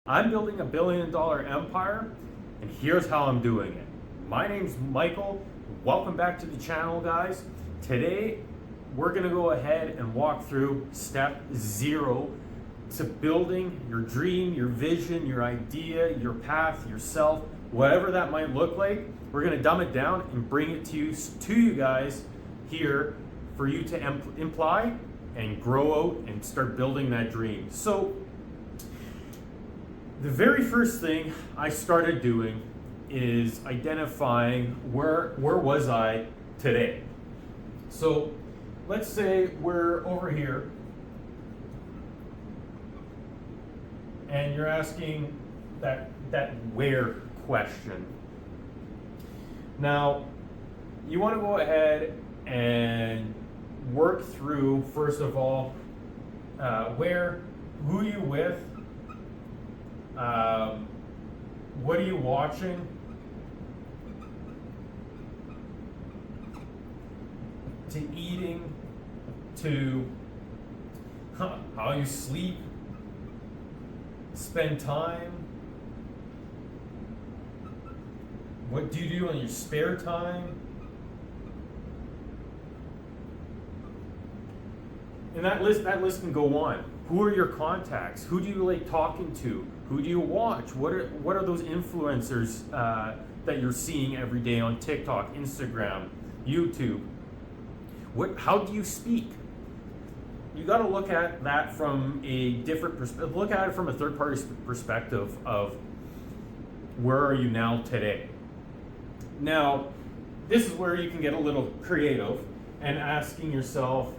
I'm building $1 billion empire, and here's how I'm doing it. My name's Michael. Welcome back to the channel, guys. Today, we're gonna go ahead and walk through step 0 to building your dream, your vision, your idea, your path, yourself, whatever that might look like. We're gonna dumb it down and bring it to you guys here for you to imply and grow out and start building that dream. So, the very first thing I started doing is identifying where was I today. So let's say we're over here and you're asking that where question. Now you want to go ahead and work through, first of all, who are you with? What are you watching? To eating, to how you sleep, spend time. What do you do on your spare time? And that list can go on. Who are your contacts? Who do you like talking to? Who do you watch? What are those influencers that you're seeing every day on TikTok, Instagram, YouTube? How do you speak? You got to look at that from a different perspective. Look at it from a third-party perspective of where are you now today. Now, this is where you can get a little creative and asking yourself,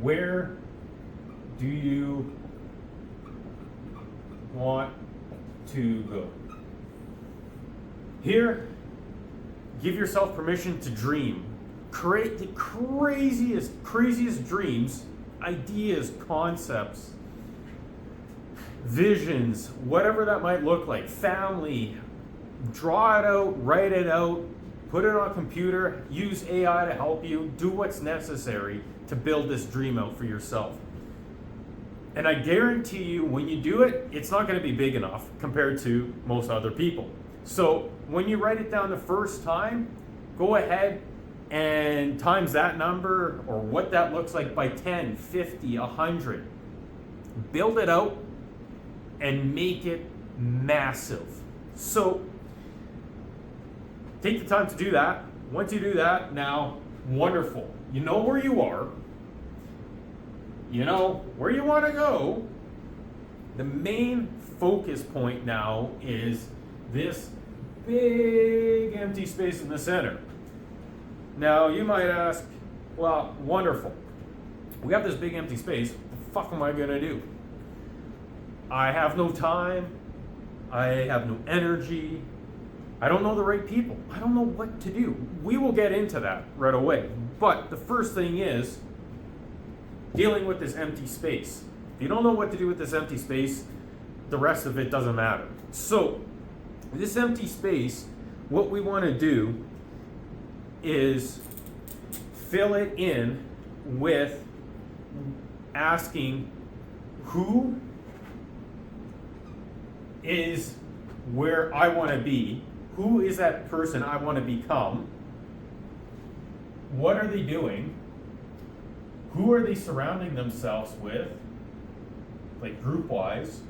where do you want to go? Here, give yourself permission to dream. Create the craziest dreams, ideas, concepts, visions, whatever that might look like. Family, draw it out, write it out, put it on a computer, use AI to help you, do what's necessary to build this dream out for yourself. And I guarantee you, when you do it, it's not going to be big enough compared to most other people. So when you write it down the first time, go ahead and times that number or what that looks like by 10, 50, 100. Build it out and make it massive. So take the time to do that. Once you do that, now, wonderful. You know where you are. You know where you want to go. The main focus point now is this big empty space in the center. Now, you might ask, well, wonderful. We have this big empty space. What the fuck am I going to do? I have no time. I have no energy. I don't know the right people. I don't know what to do. We will get into that right away. But the first thing is dealing with this empty space. If you don't know what to do with this empty space, the rest of it doesn't matter. So, this empty space, what we want to do is fill it in with asking who is where I want to be. Who is that person I want to become? What are they doing? Who are they surrounding themselves with, like group-wise?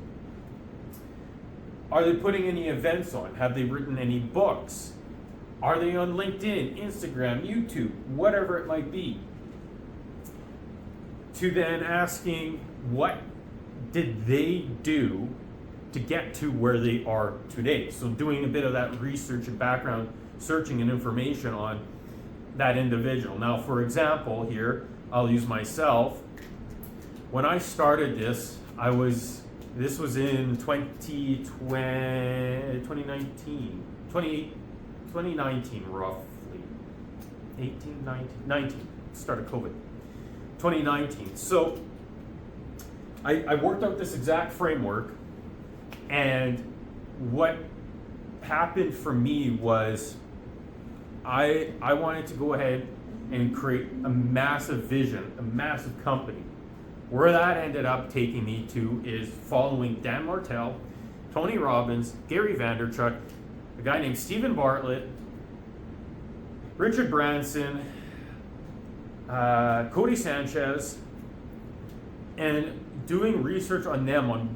Are they putting any events on? Have they written any books? Are they on LinkedIn, Instagram, YouTube, whatever it might be? To then asking, what did they do to get to where they are today? So doing a bit of that research and background searching and information on that individual. Now, for example, here, I'll use myself. When I started this, this was in 2019 roughly. 18, 19, start of COVID. 2019. So I worked out this exact framework, and what happened for me was I wanted to go ahead and create a massive vision, a massive company Where that ended up taking me to is following Dan Martell, Tony Robbins, Gary Vaynerchuk, a guy named Stephen Bartlett, Richard Branson, Cody Sanchez, and doing research on them on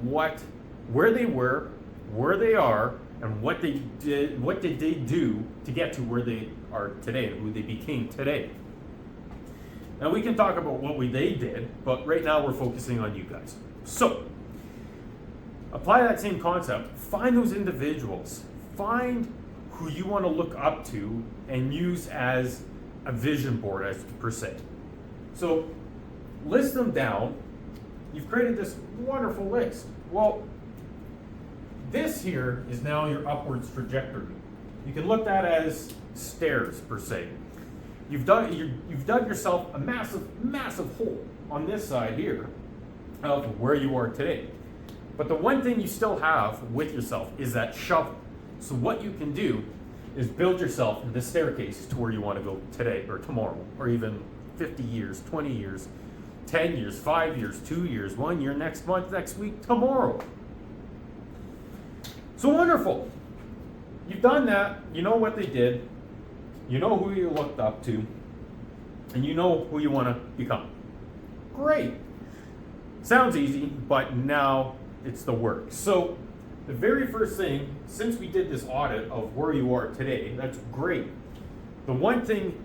where they were, where they are, and what did they do to get to where they are today and who they became today. Now we can talk about what they did, but right now we're focusing on you guys. So, apply that same concept. Find those individuals. Find who you want to look up to and use as a vision board, as per se. So, list them down. You've created this wonderful list. Well, this here is now your upwards trajectory. You can look at that as stairs, per se. You've dug yourself a massive hole on this side here of where you are today. But the one thing you still have with yourself is that shovel. So what you can do is build yourself the staircase to where you want to go today or tomorrow, or even 50 years, 20 years, 10 years, 5 years, 2 years, 1 year, next month, next week, tomorrow. So wonderful. You've done that. You know what they did. You know who you looked up to. And you know who you want to become. Great. Sounds easy, but now it's the work. So the very first thing, since we did this audit of where you are today, that's great. The one thing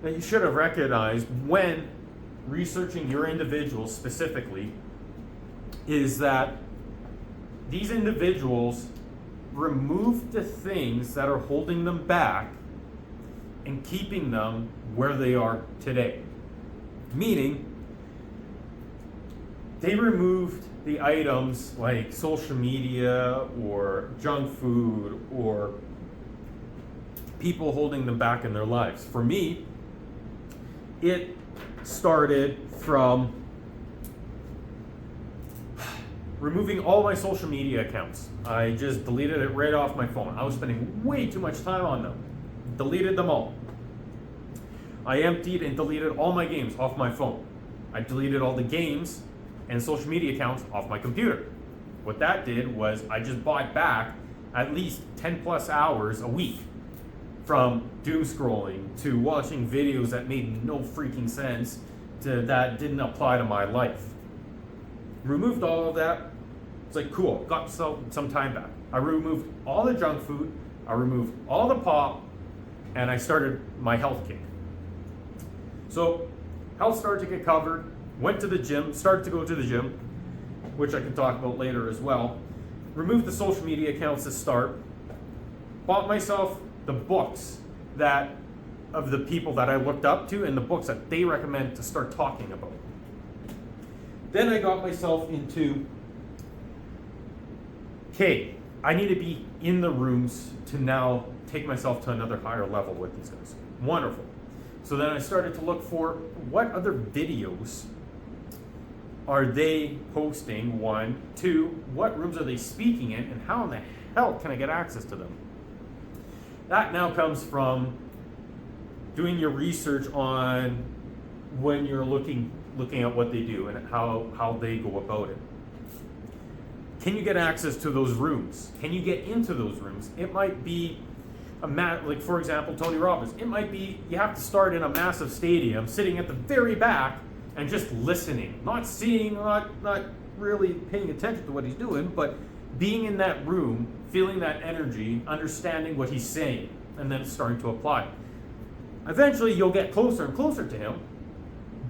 that you should have recognized when researching your individuals specifically is that these individuals remove the things that are holding them back and keeping them where they are today. Meaning, they removed the items like social media or junk food or people holding them back in their lives. For me, it started from removing all my social media accounts. I just deleted it right off my phone. I was spending way too much time on them. Deleted them all. I emptied and deleted all my games off my phone. I deleted all the games and social media accounts off my computer. What that did was I just bought back at least 10 plus hours a week from doom scrolling to watching videos that made no freaking sense to that didn't apply to my life. Removed all of that. It's like, cool, got some time back. I removed all the junk food, I removed all the pop, and I started my health kick. So health started to get covered, went to the gym, started to go to the gym, which I can talk about later as well. Removed the social media accounts to start. Bought myself the books of the people that I looked up to and the books that they recommend to start talking about. Then I got myself into, okay, I need to be in the rooms to now take myself to another higher level with these guys. Wonderful. So then I started to look for what other videos are they posting, 1, 2, what rooms are they speaking in, and how in the hell can I get access to them? That now comes from doing your research on when you're looking at what they do and how they go about it. Can you get access to those rooms? Can you get into those rooms? It might be like for example, Tony Robbins. It might be you have to start in a massive stadium, sitting at the very back and just listening, not seeing, not really paying attention to what he's doing, but being in that room, feeling that energy, understanding what he's saying, and then starting to apply. Eventually, you'll get closer and closer to him,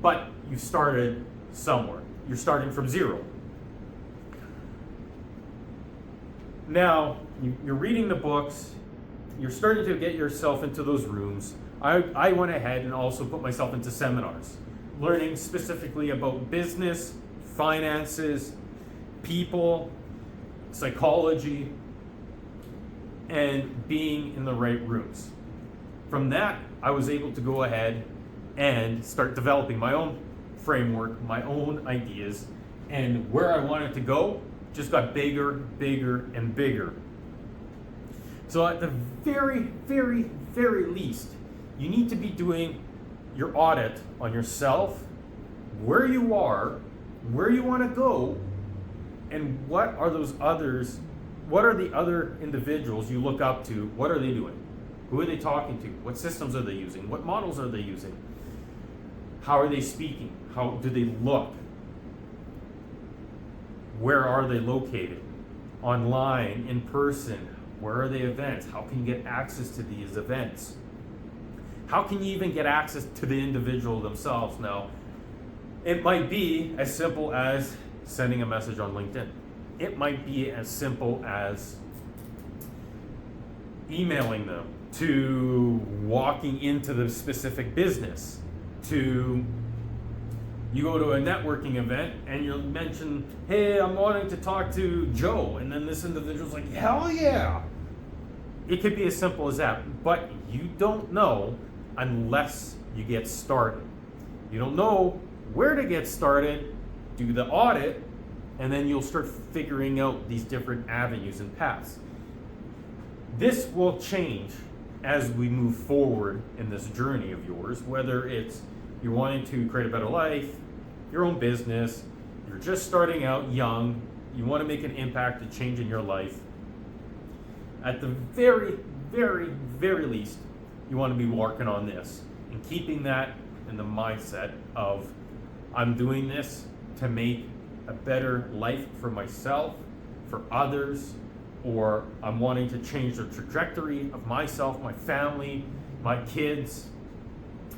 but you started somewhere. You're starting from zero. Now, you're reading the books, you're starting to get yourself into those rooms. I went ahead and also put myself into seminars, learning specifically about business, finances, people, psychology, and being in the right rooms. From that, I was able to go ahead and start developing my own framework, my own ideas, and where I wanted to go just got bigger, bigger, and bigger. So at the very, very, very least, you need to be doing your audit on yourself, where you are, where you want to go, and what are those others, what are the other individuals you look up to, what are they doing? Who are they talking to? What systems are they using? What models are they using? How are they speaking? How do they look? Where are they located? Online, in person, where are the events? How can you get access to these events? How can you even get access to the individual themselves? Now, it might be as simple as sending a message on LinkedIn. It might be as simple as emailing them, to walking into the specific business, to you go to a networking event and you'll mention, hey, I'm wanting to talk to Joe, and then this individual's like, hell yeah. It could be as simple as that, but you don't know unless you get started. You don't know where to get started, do the audit, and then you'll start figuring out these different avenues and paths. This will change as we move forward in this journey of yours, whether it's you're wanting to create a better life, your own business, you're just starting out young, you want to make an impact, a change in your life. At the very, very, very least, you want to be working on this and keeping that in the mindset of, I'm doing this to make a better life for myself, for others, or I'm wanting to change the trajectory of myself, my family, my kids,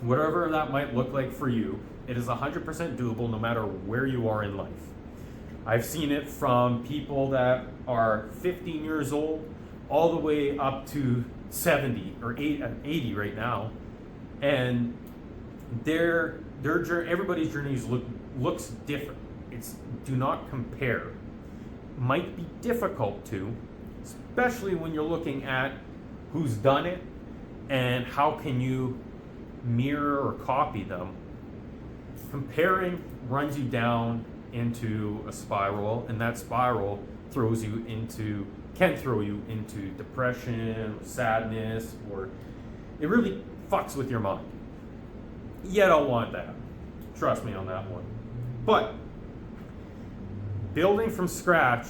whatever that might look like for you. It is 100% doable no matter where you are in life. I've seen it from people that are 15 years old all the way up to 70 or 80 right now, and their journey, everybody's journeys looks different. Do not compare. Might be difficult to, especially when you're looking at who's done it and how can you mirror or copy them. Comparing runs you down into a spiral, and that spiral can throw you into depression, sadness, or it really fucks with your mind. You don't want that. Trust me on that one. But building from scratch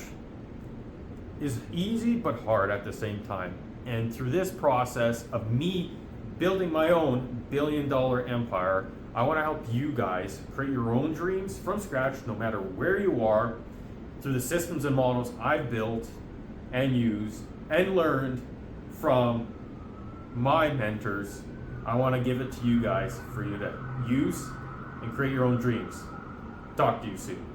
is easy but hard at the same time. And through this process of me building my own billion-dollar empire, I want to help you guys create your own dreams from scratch, no matter where you are, through the systems and models I've built and used and learned from my mentors. I want to give it to you guys for you to use and create your own dreams. Talk to you soon.